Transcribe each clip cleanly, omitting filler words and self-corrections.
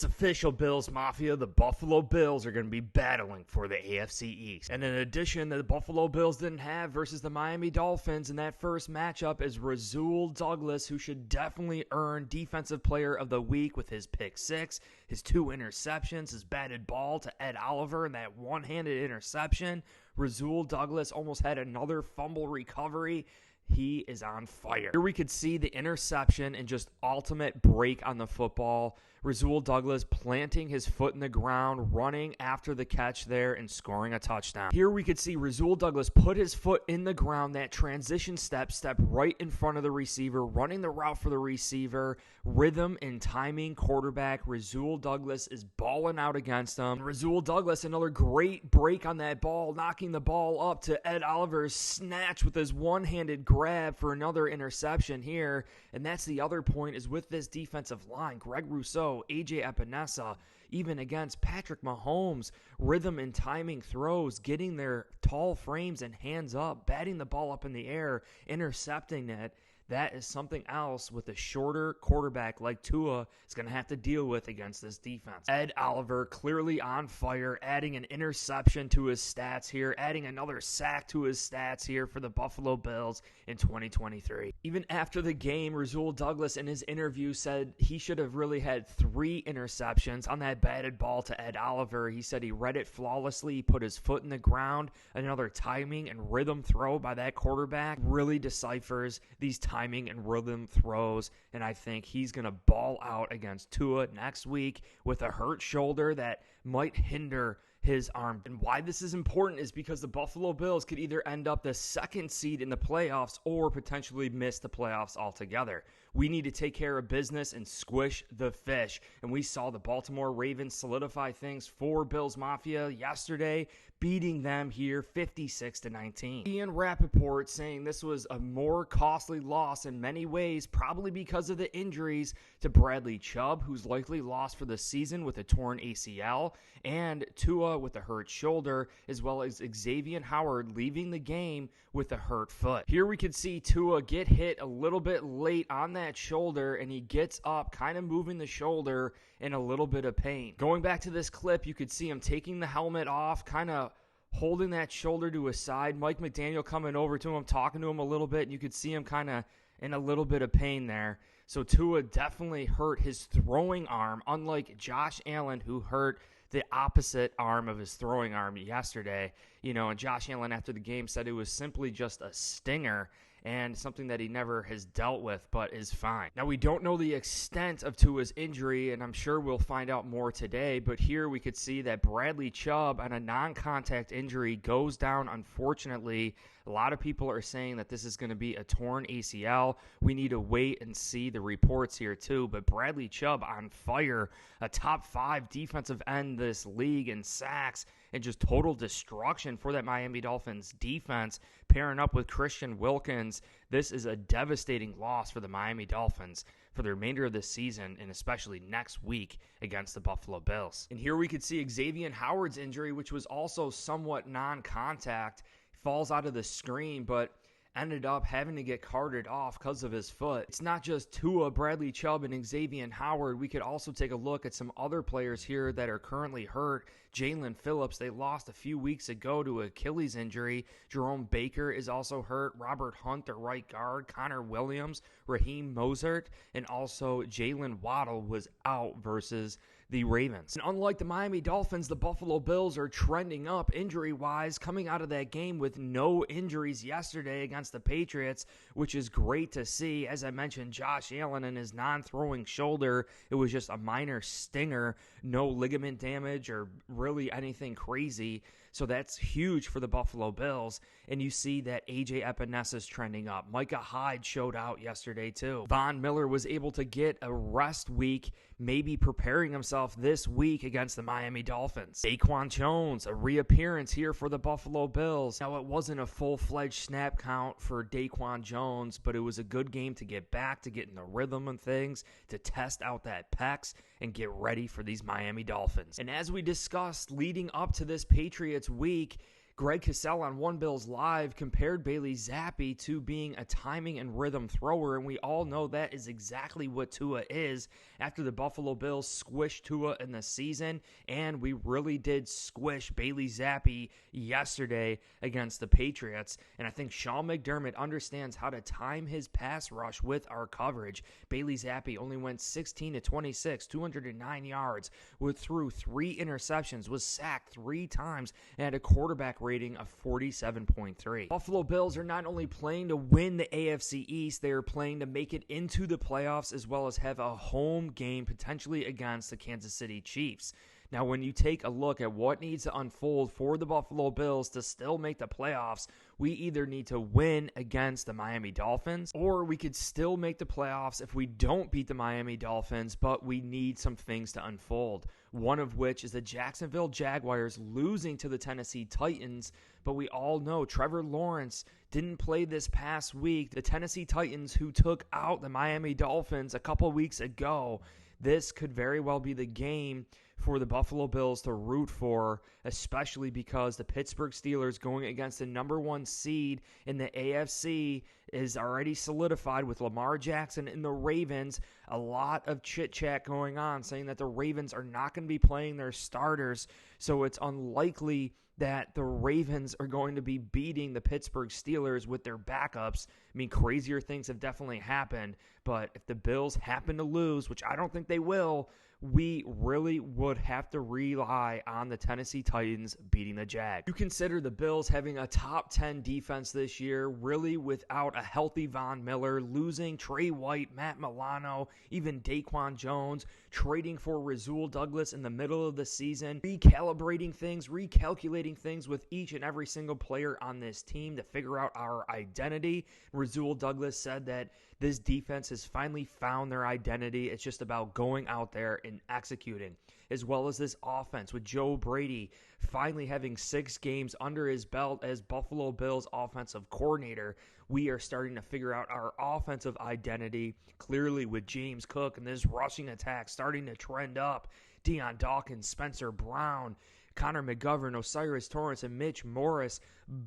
It's official, Bills Mafia. The Buffalo Bills are going to be battling for the AFC East. And in addition, the Buffalo Bills didn't have versus the Miami Dolphins in that first matchup is Raul Douglas, who should definitely earn Defensive Player of the Week with his pick six, his 2 interceptions, his batted ball to Ed Oliver, and that one-handed interception. Raul Douglas almost had another fumble recovery. He is on fire. Here we could see the interception and just ultimate break on the football. Raul Douglas planting his foot in the ground, running after the catch there, and scoring a touchdown. Here we could see Raul Douglas put his foot in the ground, that transition step right in front of the receiver, running the route for the receiver, rhythm and timing quarterback. Raul Douglas is balling out against him. And Raul Douglas, another great break on that ball, knocking the ball up to Ed Oliver's snatch with his one-handed grab for another interception here. And that's the other point, is with this defensive line, Greg Rousseau, AJ Epinesa, even against Patrick Mahomes, rhythm and timing throws, getting their tall frames and hands up, batting the ball up in the air, intercepting it. That is something else with a shorter quarterback like Tua is going to have to deal with against this defense. Ed Oliver clearly on fire, adding an interception to his stats here, adding another sack to his stats here for the Buffalo Bills in 2023. Even after the game, Raul Douglas in his interview said he should have really had 3 interceptions on that batted ball to Ed Oliver. He said he read it flawlessly, he put his foot in the ground, another timing and rhythm throw by that quarterback really deciphers these timing and rhythm throws, and I think he's going to ball out against Tua next week with a hurt shoulder that might hinder his arm. And why this is important is because the Buffalo Bills could either end up the 2nd seed in the playoffs or potentially miss the playoffs altogether. We need to take care of business and squish the fish. And we saw the Baltimore Ravens solidify things for Bills Mafia yesterday, beating them here 56-19. Ian Rappaport saying this was a more costly loss in many ways, probably because of the injuries to Bradley Chubb, who's likely lost for the season with a torn ACL, and Tua with a hurt shoulder, as well as Xavien Howard leaving the game with a hurt foot. Here we can see Tua get hit a little bit late on that shoulder, and he gets up, kind of moving the shoulder in a little bit of pain. Going back to this clip, you could see him taking the helmet off, kind of holding that shoulder to his side. Mike McDaniel coming over to him, talking to him a little bit, and you could see him kind of in a little bit of pain there. So Tua definitely hurt his throwing arm, unlike Josh Allen, who hurt the opposite arm of his throwing arm yesterday. And Josh Allen after the game said it was simply just a stinger and something that he never has dealt with, but is fine. Now, we don't know the extent of Tua's injury, and I'm sure we'll find out more today, but here we could see that Bradley Chubb on a non-contact injury goes down, unfortunately. A lot of people are saying that this is going to be a torn ACL. We need to wait and see the reports here too, but Bradley Chubb on fire, a top 5 defensive end this league in sacks, and just total destruction for that Miami Dolphins defense, pairing up with Christian Wilkins. This is a devastating loss for the Miami Dolphins for the remainder of this season, and especially next week against the Buffalo Bills. And here we could see Xavien Howard's injury, which was also somewhat non-contact, falls out of the screen, but ended up having to get carted off because of his foot. It's not just Tua, Bradley Chubb, and Xavien Howard. We could also take a look at some other players here that are currently hurt. Jalen Phillips, they lost a few weeks ago to Achilles injury. Jerome Baker is also hurt. Robert Hunt, the right guard. Connor Williams, Raheem Mostert, and also Jalen Waddle was out versus the Ravens. And unlike the Miami Dolphins, the Buffalo Bills are trending up injury-wise, coming out of that game with no injuries yesterday against the Patriots, which is great to see. As I mentioned, Josh Allen and his non-throwing shoulder, it was just a minor stinger, no ligament damage or really anything crazy. So that's huge for the Buffalo Bills. And you see that AJ Epinesa is trending up. Micah Hyde showed out yesterday too. Von Miller was able to get a rest week, maybe preparing himself this week against the Miami Dolphins. Daquan Jones, a reappearance here for the Buffalo Bills. Now, it wasn't a full-fledged snap count for Daquan Jones, but it was a good game to get back, to get in the rhythm and things, to test out that pecs and get ready for these Miami Dolphins. And as we discussed leading up to this Patriots week, Greg Cosell on One Bills Live compared Bailey Zappi to being a timing and rhythm thrower, and we all know that is exactly what Tua is after the Buffalo Bills squished Tua in the season, and we really did squish Bailey Zappi yesterday against the Patriots, and I think Sean McDermott understands how to time his pass rush with our coverage. Bailey Zappi only went 16 to 26, 209 yards, threw 3 interceptions, was sacked 3 times, and had a quarterback rating of 47.3. Buffalo Bills are not only playing to win the AFC East, they are playing to make it into the playoffs as well as have a home game potentially against the Kansas City Chiefs. Now, when you take a look at what needs to unfold for the Buffalo Bills to still make the playoffs, we either need to win against the Miami Dolphins, or we could still make the playoffs if we don't beat the Miami Dolphins, but we need some things to unfold. One of which is the Jacksonville Jaguars losing to the Tennessee Titans, but we all know Trevor Lawrence didn't play this past week. The Tennessee Titans, who took out the Miami Dolphins a couple weeks ago, this could very well be the game for the Buffalo Bills to root for, especially because the Pittsburgh Steelers going against the number 1 seed in the AFC is already solidified with Lamar Jackson and the Ravens. A lot of chit-chat going on saying that the Ravens are not going to be playing their starters, so it's unlikely that the Ravens are going to be beating the Pittsburgh Steelers with their backups. I mean, crazier things have definitely happened, but if the Bills happen to lose, which I don't think they will, we really would have to rely on the Tennessee Titans beating the Jags. You consider the Bills having a top 10 defense this year, really without a healthy Von Miller, losing Trey White, Matt Milano, even Daquan Jones, trading for Raul Douglas in the middle of the season, recalibrating things, recalculating things with each and every single player on this team to figure out our identity. Raul Douglas said that this defense has finally found their identity. It's just about going out there and executing, as well as this offense with Joe Brady finally having 6 games under his belt as Buffalo Bills offensive coordinator. We are starting to figure out our offensive identity, clearly with James Cook and this rushing attack starting to trend up. Deion Dawkins, Spencer Brown, Connor McGovern, Osiris Torrance, and Mitch Morris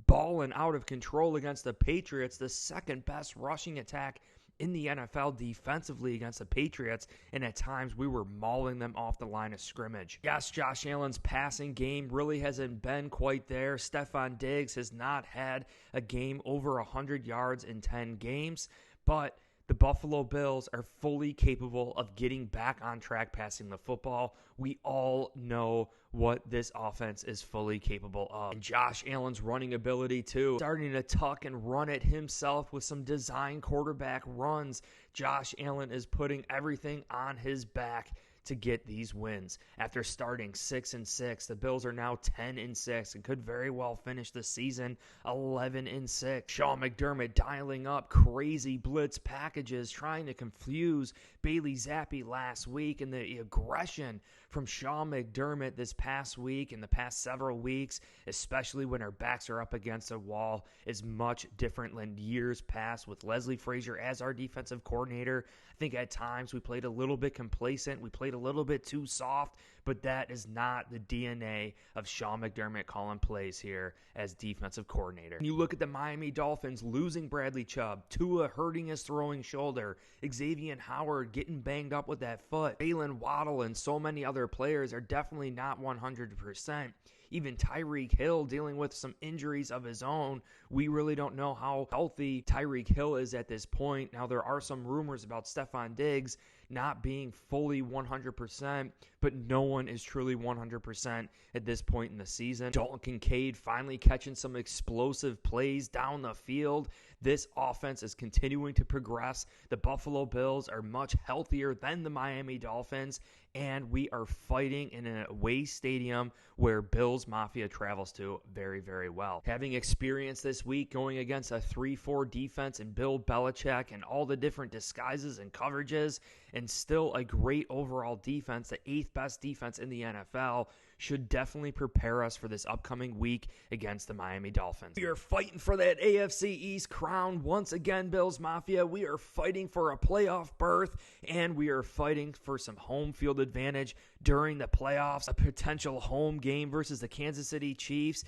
balling out of control against the Patriots, the second best rushing attack in the NFL defensively against the Patriots, and at times we were mauling them off the line of scrimmage. Yes, Josh Allen's passing game really hasn't been quite there. Stephon Diggs has not had a game over 100 yards in 10 games, but the Buffalo Bills are fully capable of getting back on track passing the football. We all know what this offense is fully capable of. And Josh Allen's running ability too, starting to tuck and run it himself with some design quarterback runs. Josh Allen is putting everything on his back to get these wins. After starting 6-6, the Bills are now 10-6 and could very well finish the season 11-6. Sean McDermott dialing up crazy blitz packages, trying to confuse Bailey Zappi last week, and the aggression from Sean McDermott this past week and the past several weeks, especially when our backs are up against a wall, is much different than years past with Leslie Frazier as our defensive coordinator. I think at times we played a little bit complacent. We played a little bit too soft, but that is not the DNA of Sean McDermott calling plays here as defensive coordinator. You look at the Miami Dolphins losing Bradley Chubb, Tua hurting his throwing shoulder, Xavien Howard getting banged up with that foot, Jalen Waddle and so many other players are definitely not 100%. Even Tyreek Hill dealing with some injuries of his own. We really don't know how healthy Tyreek Hill is at this point. Now, there are some rumors about Stephon Diggs not being fully 100%, but no one is truly 100% at this point in the season. Dalton Kincaid finally catching some explosive plays down the field. This offense is continuing to progress. The Buffalo Bills are much healthier than the Miami Dolphins, and we are fighting in an away stadium where Bills Mafia travels to very, very well. Having experienced this week going against a 3-4 defense and Bill Belichick and all the different disguises and coverages, and still a great overall defense, the 8th best defense in the NFL, should definitely prepare us for this upcoming week against the Miami Dolphins. We are fighting for that AFC East crown once again, Bills Mafia. We are fighting for a playoff berth, and we are fighting for some home field advantage during the playoffs, a potential home game versus the Kansas City Chiefs.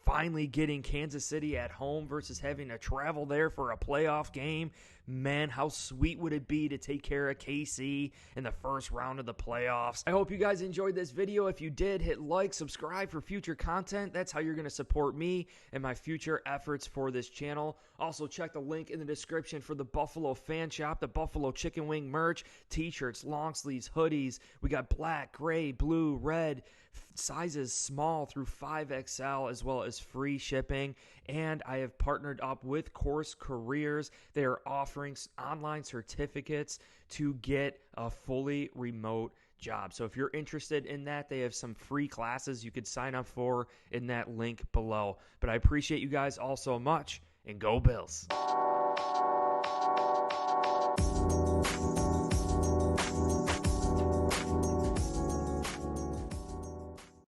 finally getting Kansas City at home versus having to travel there for a playoff game. Man, how sweet would it be to take care of KC in the first round of the playoffs? I hope you guys enjoyed this video. If you did, hit like, subscribe for future content. That's how you're going to support me and my future efforts for this channel. Also, check the link in the description for the Buffalo Fan Shop, the Buffalo Chicken Wing merch, t-shirts, long sleeves, hoodies. We got black, gray, blue, red, sizes small through 5XL, as well as free shipping. And I have partnered up with Course Careers. They are offering online certificates to get a fully remote job. So if you're interested in that, they have some free classes you could sign up for in that link below. But I appreciate you guys all so much, and go Bills.